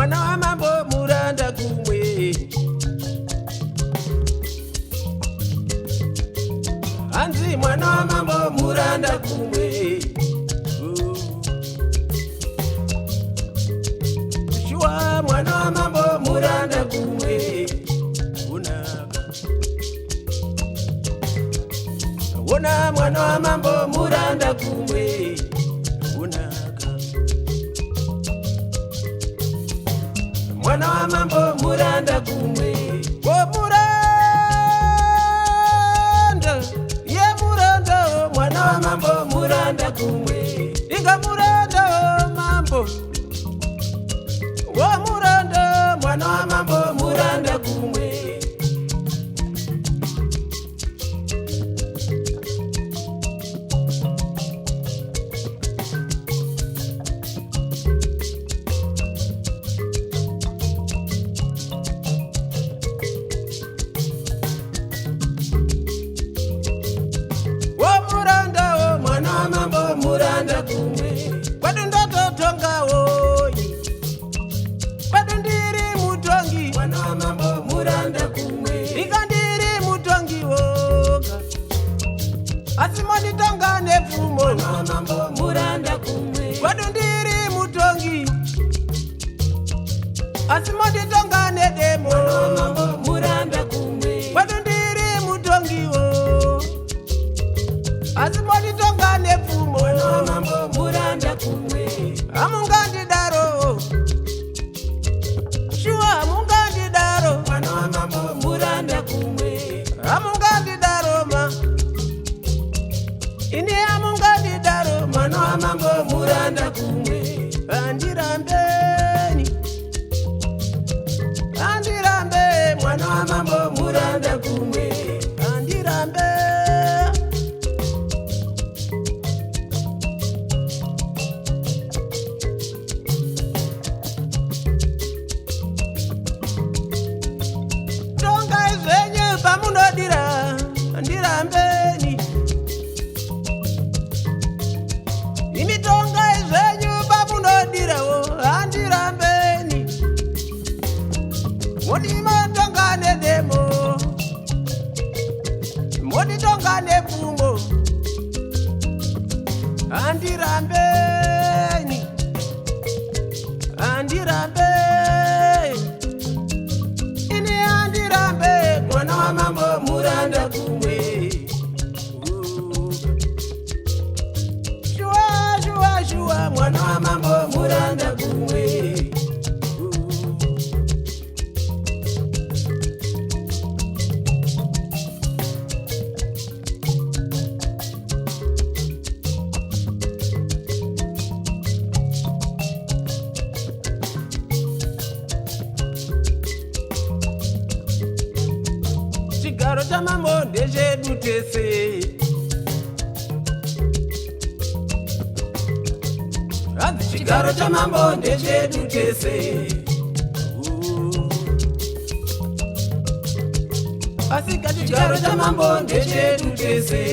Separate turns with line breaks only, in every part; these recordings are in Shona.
mwana wa mambo muranda kumwe. Hanzi mwana wa mambo muranda kumwe. Shua mwana wa mambo muranda kumwe. Wona mwana wa mambo muranda kumwe. Mwana wa mambo muranda kumwe. O muranda, ye muranda, mwana wa mambo muranda kumwe. Inga muranda o mambo. O muranda, mwana wa mambo muranda kumwe. Muranda kumwe. Kwadu ndototonga woyi. Kwadu ndiri mutongi. Mwana wa mambo muranda kumwe. Ikandiri mutongi woga. Asimoni tonga nefumo. Mwana wa mambo muranda kumwe. Kwadu ndiri mutongi. Asimoni tonga nedemo. Mwana wa mambo muranda kumwe. Kwadu ndiri mutongi wo. Asimoni tonga nefumo. Mwana wa mambo muranda kumwe. Amungandi daro. Shua amungandi daro. Mwana wa mambo muranda kumwe. Amungandi daro ma. Ini amungandi daro. Mwana wa mambo muranda kumwe. Andirambeni. Andirambe. Mwana wa mambo muranda kumwe. Andirambe. Pamunodira, andirambeni. Imitonga izvenyu pamunodira wo, andirambeni. Modi matonga nedemo, modi tonga nepfumo, andirambeni, andirambe. Mwana wa mambo muranda kumwe. Shua, shua, shua, mwana wa mambo muranda kumwe. Chigaro cha mambo ndechedu tese. Hanzi chigaro cha mambo ndechedu tese. Asika chigaro cha mambo ndechedu tese.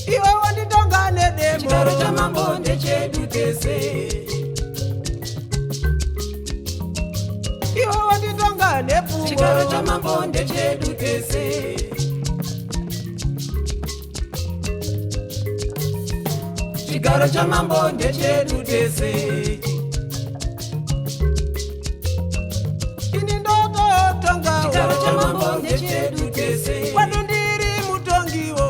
Iwe wanditonga nedemo. Chigaro cha mambo ndechedu tese. Iwe wanditonga nefumo. Chigaro cha mambo ndechedu tese. Chigaro cha mambo ndechedu tese. Ini ndoto tonga. Chigaro cha mambo ndechedu tese. Kwadu ndiri mutongiwo.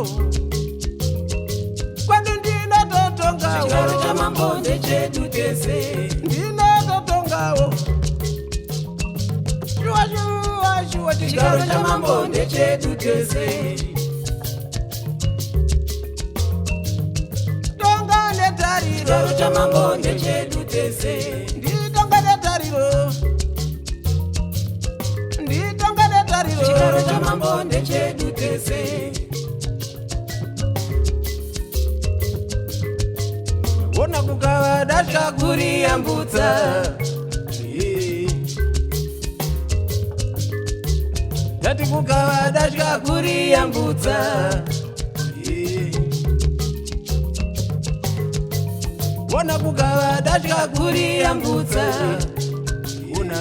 Kwadu ndinoto tongawo. Chigaro cha mambo ndechedu tese. Ndinoto tongawo. Shua, shua, shua. Chigaro cha mambo ndechedu tese. Chigaro cha mambo ndechedu tese. Nditonga netariro. Nditonga netariro. Chigaro cha mambo ndechedu tese. Wona kukawa dasha kuri yambutsa. Dati kukawa dasha kuri yambutsa. ona kugava dasvika kuri yambutsa una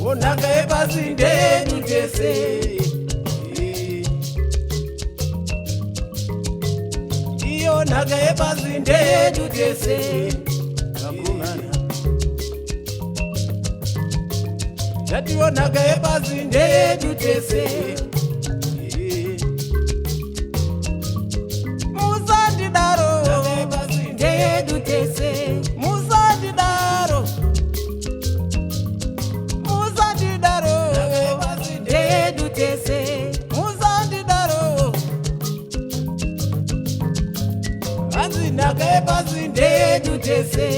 onaka yepasi ndedu tese iyo naka yepasi ndedu tese yatiwo naka yepasi ndedu tese musandidaro naka yepasi ndedu tese musandidaro musandidaro anzi naka yepasi ndedu tese